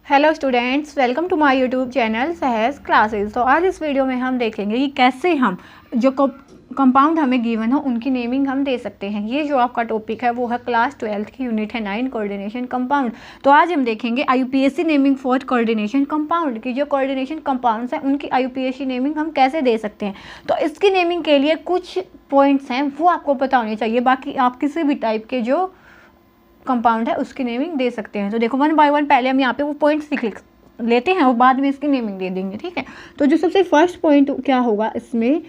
Hello students, welcome to my YouTube channel Sahaj classes. तो आज इस वीडियो में हम देखेंगे कि कैसे हम जो कंपाउंड हमें गिवन हो उनकी नेमिंग हम दे सकते हैं। ये जो आपका टॉपिक है वो है क्लास 12 की यूनिट है 9 कोऑर्डिनेशन कंपाउंड। तो आज हम देखेंगे IUPAC naming for coordination compound की जो कोऑर्डिनेशन कंपाउंड्स हैं उनकी IUPAC नेमिंग हम कैसे दे सकते हैं। तो इसकी नेमिंग के लिए कुछ पॉइंट्स हैं वो आपको पता होने चाहिए, बाकी आप किसी भी टाइप के जो कंपाउंड है उसकी नेमिंग दे सकते हैं। तो देखो वन बाय वन पहले हम यहाँ पे वो पॉइंट्स लिख लेते हैं और बाद में इसकी नेमिंग दे देंगे, ठीक है। तो जो सबसे फर्स्ट पॉइंट क्या होगा इसमें,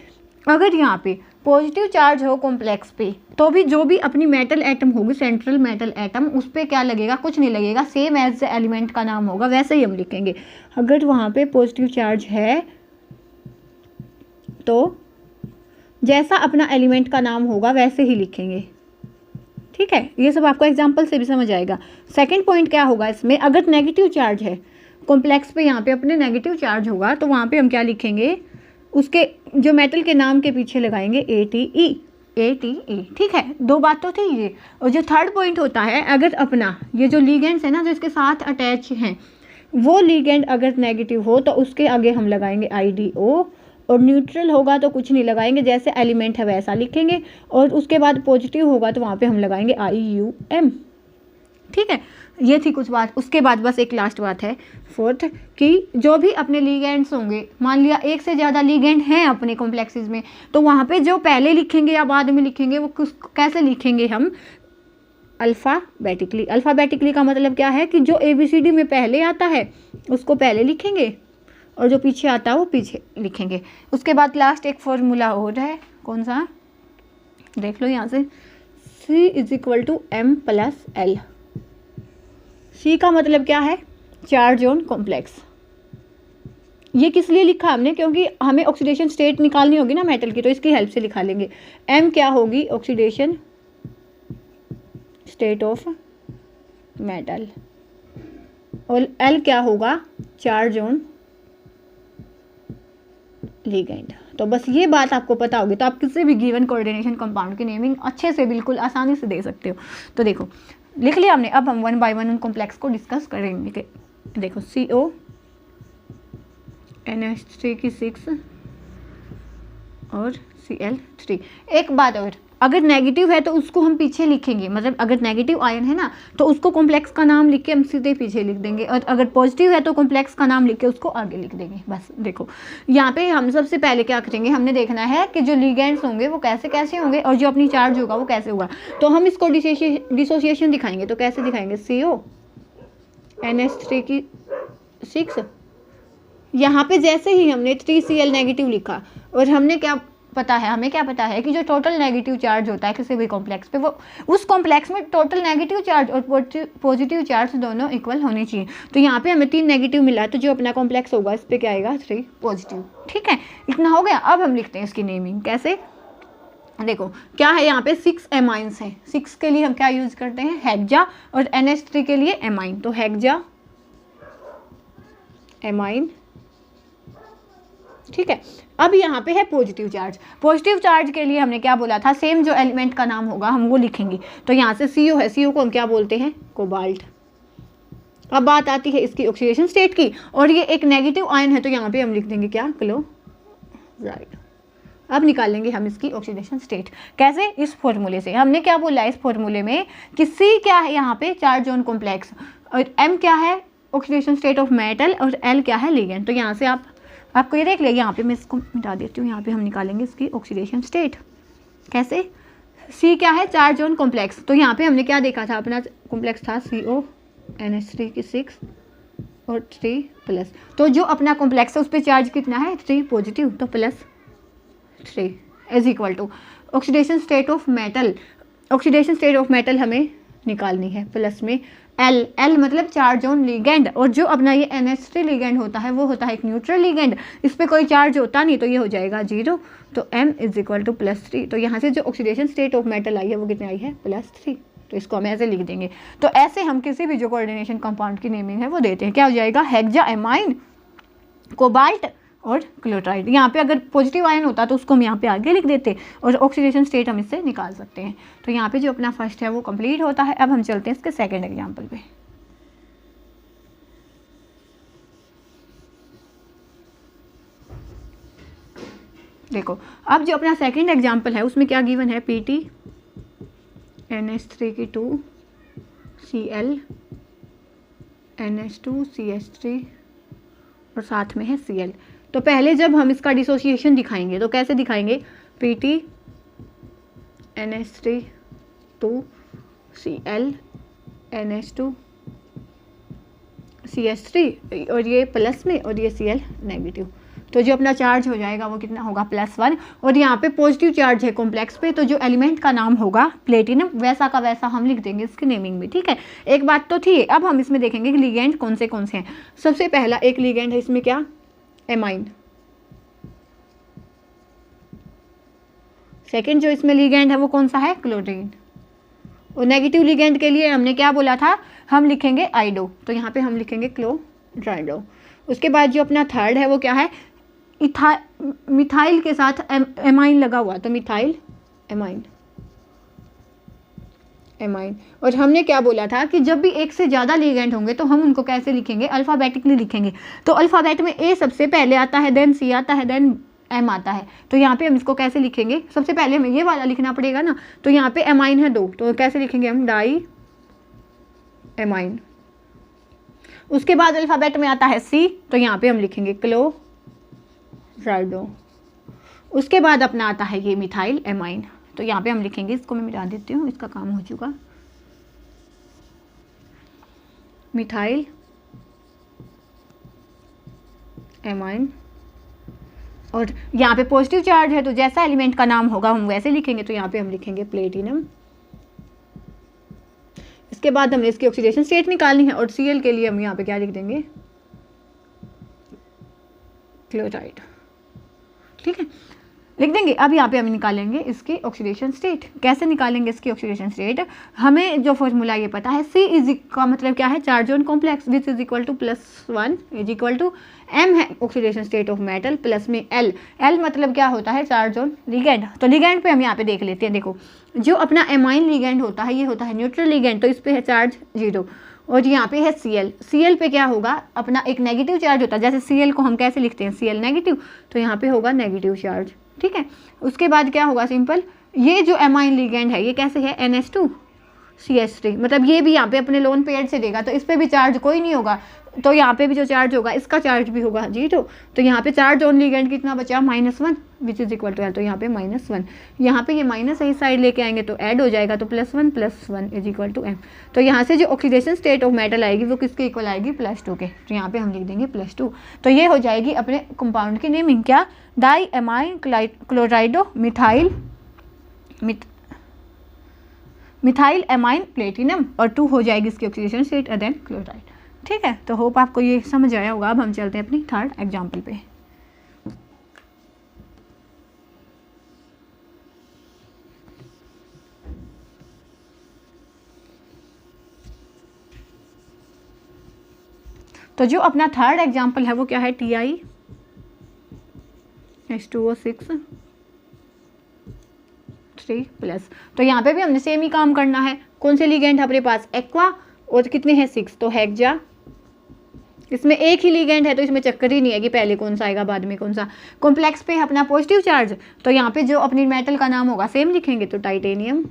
अगर यहाँ पे पॉजिटिव चार्ज हो कॉम्प्लेक्स पे तो भी जो भी अपनी मेटल एटम होगी, सेंट्रल मेटल एटम, उस पर क्या लगेगा, कुछ नहीं लगेगा, सेम एज द एलिमेंट का नाम होगा वैसे ही हम लिखेंगे। अगर वहाँ पे पॉजिटिव चार्ज है तो जैसा अपना एलिमेंट का नाम होगा वैसे ही लिखेंगे, ठीक है। ये सब आपको एग्जाम्पल से भी समझ आएगा। सेकंड पॉइंट क्या होगा इसमें, अगर नेगेटिव चार्ज है कॉम्प्लेक्स पे, यहाँ पे अपने नेगेटिव चार्ज होगा तो वहाँ पे हम क्या लिखेंगे, उसके जो मेटल के नाम के पीछे लगाएंगे ATE, ठीक है। दो बात तो थी ये। और जो थर्ड पॉइंट होता है, अगर अपना ये जो लीगेंड्स है ना जो इसके साथ अटैच हैं वो लीगेंड अगर नेगेटिव हो तो उसके आगे हम लगाएंगे IDO, और न्यूट्रल होगा तो कुछ नहीं लगाएंगे, जैसे एलिमेंट है वैसा लिखेंगे। और उसके बाद पॉजिटिव होगा तो वहाँ पे हम लगाएंगे IUM, ठीक है। ये थी कुछ बात। उसके बाद बस एक लास्ट बात है फोर्थ कि जो भी अपने लीगेंड्स होंगे, मान लिया एक से ज़्यादा लीगेंड हैं अपने कॉम्प्लेक्सेस में, तो वहाँ पे जो पहले लिखेंगे या बाद में लिखेंगे वो कैसे लिखेंगे हम, अल्फ़ाबेटिकली। अल्फ़ाबेटिकली का मतलब क्या है कि जो ABCD में पहले आता है उसको पहले लिखेंगे और जो पीछे आता है वो पीछे लिखेंगे। उसके बाद लास्ट एक फॉर्मूला और है, कौन सा, देख लो यहाँ से, C=M+L। C का मतलब क्या है, चार्ज ऑन कॉम्प्लेक्स। ये किस लिए लिखा हमने, क्योंकि हमें ऑक्सीडेशन स्टेट निकालनी होगी ना मेटल की, तो इसकी हेल्प से लिखा लेंगे। M क्या होगी, ऑक्सीडेशन स्टेट ऑफ मेटल, और L क्या होगा, चार्ज ऑन लिगेंड। तो बस ये बात आपको पता होगी तो आप किसी भी गिवन कोऑर्डिनेशन कंपाउंड की नेमिंग अच्छे से बिल्कुल आसानी से दे सकते हो। तो देखो लिख लिया हमने, अब हम वन बाय वन उन कॉम्प्लेक्स को डिस्कस करेंगे। देखो CO NH3 की 6 और Cl3। एक बात और, अगर नेगेटिव है तो उसको हम पीछे लिखेंगे, मतलब अगर नेगेटिव आयन है ना तो उसको कॉम्प्लेक्स का नाम लिख के हम सीधे पीछे लिख देंगे, और अगर पॉजिटिव है तो कॉम्प्लेक्स का नाम लिख के उसको आगे लिख देंगे। बस देखो यहाँ पे हम सबसे पहले क्या करेंगे, हमने देखना है कि जो लिगेंड्स होंगे वो कैसे कैसे होंगे और जो अपनी चार्ज होगा वो कैसे होगा। तो हम इसको डिसोसिएशन दिखाएंगे, तो कैसे दिखाएंगे, CO NH3 की 6, यहाँ पे जैसे ही हमने 3Cl नेगेटिव लिखा, और हमने क्या पता है, हमें क्या पता है कि जो टोटल नेगेटिव चार्ज होता है किसी भी कॉम्प्लेक्स पे, वो उस कॉम्प्लेक्स में टोटल नेगेटिव चार्ज और पॉजिटिव चार्ज दोनों इक्वल होने चाहिए। तो यहाँ पे हमें 3 नेगेटिव मिला है, तो जो अपना कॉम्प्लेक्स होगा इस पर क्या आएगा, 3 पॉजिटिव, ठीक है। इतना हो गया। अब हम लिखते हैं इसकी नेमिंग कैसे। देखो क्या है, यहाँ पे 6 एमाइंस हैं। 6 के लिए हम क्या यूज करते हैं, हेक्सा, और NH3 के लिए एमाइन, तो हेक्सा एमाइन, ठीक है। अब यहाँ पे है पॉजिटिव चार्ज। पॉजिटिव चार्ज के लिए हमने क्या बोला था, सेम जो एलिमेंट का नाम होगा हम वो लिखेंगे। तो यहाँ से CO है, CO को हम क्या बोलते हैं, कोबाल्ट। अब बात आती है इसकी ऑक्सीडेशन स्टेट की, और ये एक नेगेटिव आयन है तो यहाँ पे हम लिख देंगे क्या, क्लोराइड। अब निकालेंगे हम इसकी ऑक्सीडेशन स्टेट कैसे, इस फॉर्मूले से। हमने क्या बोला है इस फॉर्मूले में कि C क्या है यहाँ पे, चार्ज ऑन कॉम्प्लेक्स, और M क्या है, ऑक्सीडेशन स्टेट ऑफ मेटल, और L क्या है, लिगेंड। तो यहाँ से आपको ये देख लिया, यहाँ पे मैं इसको मिटा देती हूँ। यहाँ पे हम निकालेंगे इसकी ऑक्सीडेशन स्टेट कैसे। C क्या है, चार्ज ऑन कॉम्प्लेक्स, तो यहाँ पे हमने क्या देखा था, अपना कॉम्प्लेक्स था CO NH3 की 6 और 3+। तो जो अपना कॉम्प्लेक्स है उस पर चार्ज कितना है, 3 पॉजिटिव, तो +3 is equal to oxidation state of metal. Oxidation state of metal हमें निकालनी है, प्लस में L मतलब चार्ज ऑन लिगेंड, और जो अपना ये NH3 लिगेंड होता है वो होता है एक न्यूट्रल लिगेंड, इस पर कोई चार्ज होता नहीं तो ये हो जाएगा 0, तो M = +3। तो यहाँ से जो ऑक्सीडेशन स्टेट ऑफ मेटल आई है वो कितनी आई है, +3, तो इसको हम ऐसे लिख देंगे। तो ऐसे हम किसी भी जो कोऑर्डिनेशन कंपाउंड की नेमिंग है वो देते हैं। क्या हो जाएगा, हेक्सा एमाइन, कोबाल्ट और क्लोराइड। यहाँ पे अगर पॉजिटिव आयन होता तो उसको हम यहाँ पे आगे लिख देते और ऑक्सीडेशन स्टेट हम इससे निकाल सकते हैं। तो यहाँ पे जो अपना फर्स्ट है वो कंप्लीट होता है। अब हम चलते हैं इसके सेकंड एग्जांपल पे। देखो अब जो अपना सेकंड एग्जांपल है उसमें क्या गिवन है, PT NH3 की 2 Cl NH2 CH3 और साथ में है Cl। तो पहले जब हम इसका डिसोसिएशन दिखाएंगे तो कैसे दिखाएंगे, PT NH3 2 Cl NH2 CH3 और ये प्लस में और ये Cl नेगेटिव। तो जो अपना चार्ज हो जाएगा वो कितना होगा, +1। और यहाँ पे पॉजिटिव चार्ज है कॉम्प्लेक्स पे, तो जो एलिमेंट का नाम होगा प्लेटिनम, वैसा का वैसा हम लिख देंगे इसकी नेमिंग में, ठीक है। एक बात तो थी। अब हम इसमें देखेंगे कि लिगेंड कौन से हैं। सबसे पहला एक लिगेंड है इसमें क्या, एमाइन। सेकेंड जो इसमें लिगेंड है वो कौन सा है, क्लोरीन। और नेगेटिव लिगेंड के लिए हमने क्या बोला था, हम लिखेंगे आइडो, तो यहाँ पे हम लिखेंगे क्लोराइडो। उसके बाद जो अपना थर्ड है वो क्या है, मिथाइल के साथ एमाइन लगा हुआ, तो मिथाइल एमाइन। और हमने क्या बोला था कि जब भी एक से ज़्यादा लिगेंड होंगे तो हम उनको कैसे लिखेंगे, अल्फ़ाबेटिकली लिखेंगे। तो अल्फ़ाबेट में A सबसे पहले आता है, देन C आता है, देन M आता है। तो यहाँ पे हम इसको कैसे लिखेंगे, सबसे पहले हमें ये वाला लिखना पड़ेगा ना। तो यहाँ पे एमाइन है 2, तो कैसे लिखेंगे हम, डाई एमाइन। उसके बाद अल्फ़ाबेट में आता है C, तो यहाँ पे हम लिखेंगे क्लोराइडो। उसके बाद अपना आता है ये मिथाइल एमाइन, तो यहाँ पे हम लिखेंगे, इसको मैं मिटा देती हूँ, इसका काम हो चुका, मिथाइल एमाइन। और यहाँ पे पॉजिटिव चार्ज है तो जैसा एलिमेंट का नाम होगा हम वैसे लिखेंगे, तो यहाँ पे हम लिखेंगे प्लेटिनम। इसके बाद हमने इसकी ऑक्सीडेशन स्टेट निकालनी है और Cl के लिए हम यहाँ पे क्या लिख देंगे, क्लोराइड, ठीक है, लिख देंगे। अब यहाँ पे हम निकालेंगे इसकी ऑक्सीडेशन स्टेट। कैसे निकालेंगे इसकी ऑक्सीडेशन स्टेट, हमें जो फॉर्मूला ये पता है, C का मतलब क्या है, charge on complex, which is equal to +1 is equal to M है oxidation state of metal, plus में L मतलब क्या होता है, चार्ज ऑन लिगेंड। तो लिगेंड पे हम यहाँ पे देख लेते हैं। देखो जो अपना एमाइन लिगेंड होता है ये होता है न्यूट्रल लिगेंड, तो इस पे है चार्ज 0। और यहाँ पे है Cl पे क्या होगा, अपना एक नेगेटिव चार्ज होता है। जैसे Cl को हम कैसे लिखते हैं, Cl नेगेटिव, तो यहाँ पे होगा नेगेटिव चार्ज, ठीक है। उसके बाद क्या होगा, सिंपल, ये जो एमाइन लिगेंड है ये कैसे है, NH2 CH3, मतलब ये भी यहाँ पे अपने लोन पेयर से देगा, तो इस पर भी चार्ज कोई नहीं होगा, तो यहाँ पे भी जो चार्ज होगा इसका चार्ज भी होगा 0। तो यहाँ पे चार्ज ऑन लिगेंड कितना बचा, -1 which is equal to L, तो यहाँ पे -1, यहाँ पे ये माइनस इस साइड लेके आएंगे तो ऐड हो जाएगा, तो +1 इज इक्वल टू M। तो यहाँ से जो ऑक्सीडेशन स्टेट ऑफ मेटल आएगी वो किसके इक्वल आएगी, +2 के, तो यहाँ पे हम लिख देंगे +2। तो ये हो जाएगी अपने कंपाउंड की नेमिंग, क्या, die amine क्लोराइडो methyl amine platinum, और 2 हो जाएगी इसकी ऑक्सीडेशन स्टेट और देन क्लोराइड, ठीक है। तो होप आपको ये समझ आया होगा। अब हम चलते हैं अपनी थर्ड एग्जाम्पल पे। तो जो अपना थर्ड एग्जाम्पल है वो क्या है, TiH2O6 3+। तो यहाँ पे भी हमने सेम ही काम करना है। कौन से लिगेंड है अपने पास, एक्वा, और कितने हैं 6, तो हेक्सा। इसमें एक ही लिगेंड है तो इसमें चक्कर ही नहीं है कि पहले कौन सा आएगा बाद में कौन सा। कॉम्प्लेक्स पे अपना पॉजिटिव चार्ज, तो यहाँ पे जो अपनी मेटल का नाम होगा सेम लिखेंगे, तो टाइटेनियम।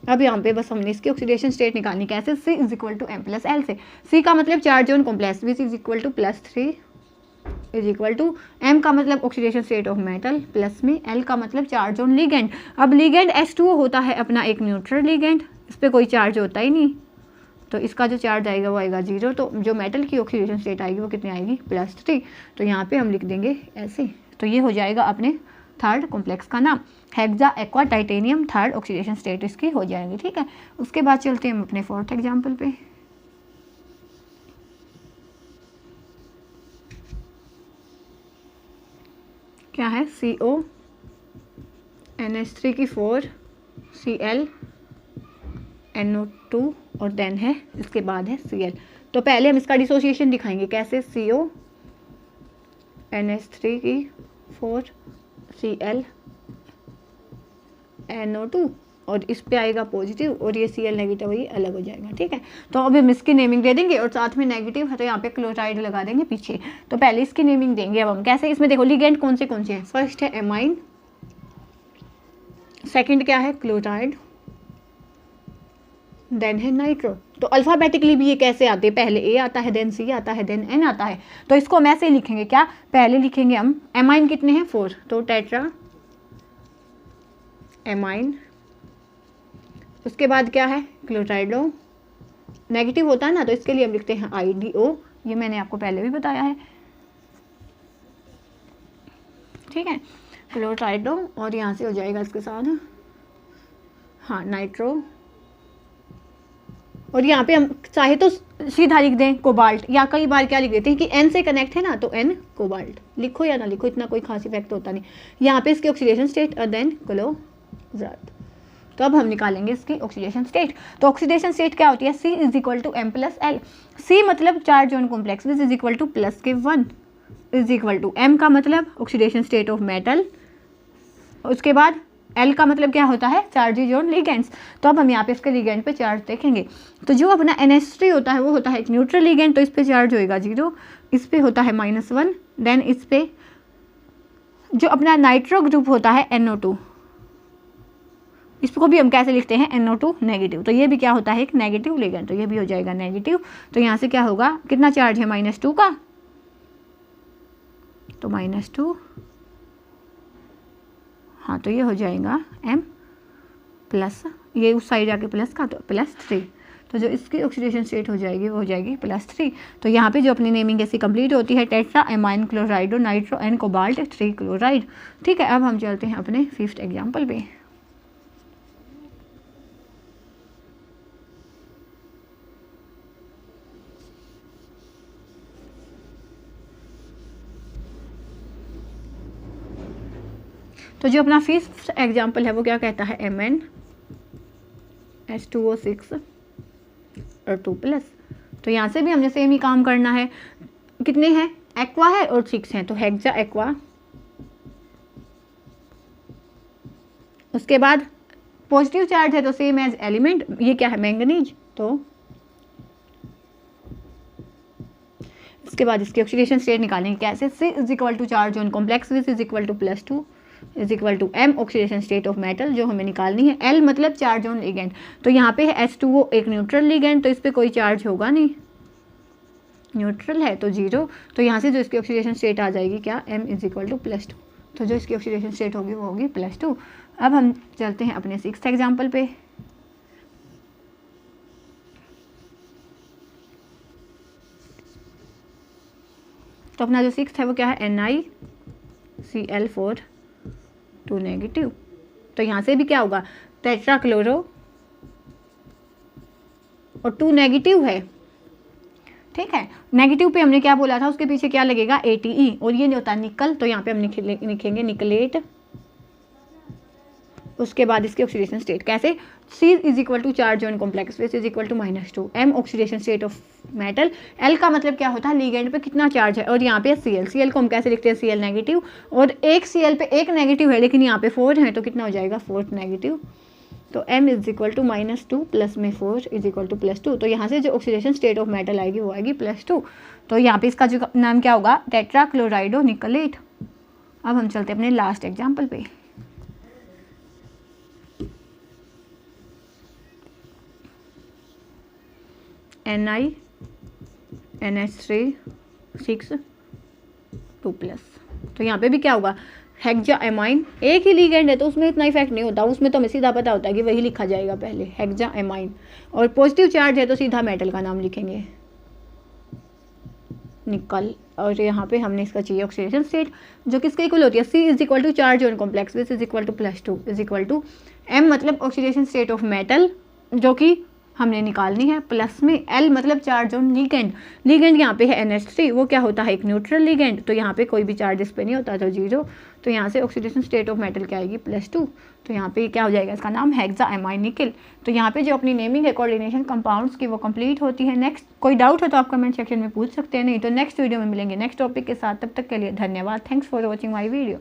अब यहाँ पे बस हमने इसकी ऑक्सीडेशन स्टेट निकालनी, कैसे, C is equal to M + L से। C का मतलब charge on complex, which is equal to +3 is equal to M का मतलब oxidation state of metal, plus में L का मतलब चार्ज ऑन लिगेंड। अब लिगेंड H2O होता है अपना एक न्यूट्रल लिगेंड, इस पर कोई चार्ज होता ही नहीं, तो इसका जो चार्ज आएगा वो आएगा 0। तो जो मेटल की ऑक्सीडेशन स्टेट आएगी वो कितनी आएगी, +3। तो यहाँ पे हम लिख देंगे ऐसे। तो ये हो जाएगा अपने थर्ड कॉम्प्लेक्स का नाम, hexa aqua titanium, third oxidation state इसकी हो जाएगी, ठीक है। उसके बाद चलते हैं हम अपने फोर्थ एग्जाम्पल पे। क्या है, CO NH3 की 4 Cl NO2 और देन है इसके बाद है Cl। तो पहले हम इसका डिसोसिएशन दिखाएंगे, कैसे, CO NH3 की 4 Cl NO2 और इस पे आएगा पॉजिटिव और ये Cl नेगेटिव ये अलग हो जाएगा। ठीक है, तो अभी हम इसकी नेमिंग दे देंगे और साथ में नेगेटिव है तो यहाँ पे क्लोराइड लगा देंगे पीछे। तो पहले इसकी नेमिंग देंगे अब हम कैसे, इसमें देखो लिगेंड कौन से हैं, फर्स्ट है एमाइन, सेकंड क्या है क्लोराइड, देन है नाइट्रो। तो अल्फ़ाबेटिकली भी ये कैसे आते हैं, पहले ए आता है, देन सी आता है, देन एन आता है। तो इसको हम ऐसे लिखेंगे, क्या पहले लिखेंगे हम एमाइन कितने हैं 4, तो टेट्रा एमाइन, उसके बाद क्या है क्लोराइडो, नेगेटिव होता है ना तो इसके लिए हम लिखते हैं IDO, ये मैंने आपको पहले भी बताया है। ठीक है, क्लोराइडो और यहाँ से हो जाएगा इसके साथ हाँ नाइट्रो, और यहाँ पे हम चाहे तो सीधा लिख दें कोबाल्ट, या कई बार क्या लिख देते हैं कि N से कनेक्ट है ना तो N कोबाल्ट, लिखो या ना लिखो इतना कोई खास इफेक्ट होता नहीं। यहाँ पे इसकी ऑक्सीडेशन स्टेट और देन क्लोराइड। तो अब हम निकालेंगे इसकी ऑक्सीडेशन स्टेट। तो ऑक्सीडेशन स्टेट क्या होती है, C is equal to M plus L। C मतलब charge on complex which is equal to plus के 1 इज इक्वल टू M का मतलब ऑक्सीडेशन स्टेट ऑफ मेटल, उसके बाद L का मतलब क्या होता है चार्जेज ऑन लिगेंड्स। तो अब हम यहाँ पे इसके लिगेंड पे चार्ज देखेंगे। तो जो अपना NH3 होता है वो होता है एक न्यूट्रल लिगेंड, तो इस पे चार्ज होएगा 0, इस पे होता है -1, देन इस पे जो अपना नाइट्रो ग्रुप होता है NO2, इसको भी हम कैसे लिखते हैं NO2 नेगेटिव। तो ये भी क्या होता है एक नेगेटिव लिगेंड, तो ये भी हो जाएगा नेगेटिव। तो यहाँ से क्या होगा, कितना चार्ज है -2 का, तो -2 हाँ, तो ये हो जाएगा M प्लस, ये उस साइड आके प्लस का तो +3, तो जो इसकी ऑक्सीडेशन स्टेट हो जाएगी वो हो जाएगी +3। तो यहाँ पे जो अपनी नेमिंग ऐसी कंप्लीट होती है tetra amine क्लोराइडो nitro N cobalt 3 chloride. ठीक है, अब हम चलते हैं अपने 5th एग्जाम्पल पे। तो जो अपना 5th एग्जाम्पल है वो क्या कहता है MnH2O6 और 2+। तो यहाँ से भी हमने सेम ही काम करना है, कितने हैं एक्वा है और 6 हैं, तो हेक्सा एक्वा, उसके बाद पॉजिटिव चार्ज है तो सेम एज एलिमेंट, ये क्या है मैंगनीज, तो इसके बाद इसकी ऑक्सीडेशन स्टेट निकालेंगे कैसे, C is equal to charge on complex which is equal to +2 is equal to M oxidation state of metal जो हमें निकालनी है, L मतलब चार्ज ऑन लिगेंड। तो यहाँ पे है H2O एक न्यूट्रल लिगेंड, तो इस पर कोई चार्ज होगा नहीं, न्यूट्रल है तो 0। तो यहाँ से जो इसकी ऑक्सीडेशन स्टेट आ जाएगी क्या, M इज इक्वल टू +2, तो जो इसकी ऑक्सीडेशन स्टेट होगी वो होगी +2। अब हम चलते हैं अपने 6th एग्जाम्पल पे। तो अपना जो 6th है वो क्या है NiCl4 2 नेगेटिव। तो यहाँ से भी क्या होगा टेट्रा क्लोरो और 2 नेगेटिव है। ठीक है, नेगेटिव पे हमने क्या बोला था, उसके पीछे क्या लगेगा ATE, और ये नहीं होता निकल, तो यहाँ पे हम लिखेंगे निकलेट। उसके बाद इसकी ऑक्सीडेशन स्टेट कैसे, C is equal to charge on complex which is equal to -2, M oxidation state of metal, L का मतलब क्या होता है लिगेंड पे कितना चार्ज है, और यहाँ पे Cl को हम कैसे लिखते हैं Cl नेगेटिव, और एक Cl पे एक नेगेटिव है लेकिन यहाँ पे 4 है तो कितना हो जाएगा 4 नेगेटिव। तो M is equal to -2 plus में 4 इज इक्वल टू +2। तो यहाँ से जो ऑक्सीडेशन स्टेट ऑफ मेटल आएगी वो आएगी +2। तो यहाँ पे इसका जो नाम क्या होगा टेट्रा क्लोराइडो निकलेट। अब हम चलते हैं अपने लास्ट एग्जाम्पल पे। NiNH3 6 2+। तो यहाँ पे भी क्या होगा हेक्सा एमाइन, एक ही लिगेंड है तो उसमें इतना इफेक्ट नहीं होता, उसमें तो हमें सीधा पता होता है कि वही लिखा जाएगा पहले हेक्सा एमाइन, और पॉजिटिव चार्ज है तो सीधा मेटल का नाम लिखेंगे निकल। और यहाँ पे हमने इसका चाहिए ऑक्सीडेशन स्टेट जो किसके इक्वल होती है, C is equal to charge on complex which is equal to +2 is equal to M मतलब ऑक्सीडेशन स्टेट ऑफ मेटल जो कि हमने निकालनी है, प्लस में L मतलब चार्ज ऑन लिगेंड। लिगेंड यहाँ पे है NH3, वो क्या होता है एक न्यूट्रल लिगेंड, तो यहाँ पे कोई भी चार्ज इस पे नहीं होता तो 0। तो यहाँ से ऑक्सीडेशन स्टेट ऑफ मेटल क्या आएगी +2। तो यहाँ पे क्या हो जाएगा इसका नाम हेक्सा एमाइन निकल। तो यहाँ पे जो अपनी नेमिंग है कोऑर्डिनेशन कंपाउंड्स की वो कंप्लीट होती है। नेक्स्ट कोई डाउट है तो आप कमेंट सेक्शन में पूछ सकते हैं, नहीं तो नेक्स्ट वीडियो में मिलेंगे नेक्स्ट टॉपिक के साथ। तब तक के लिए धन्यवाद। Thanks for watching my video.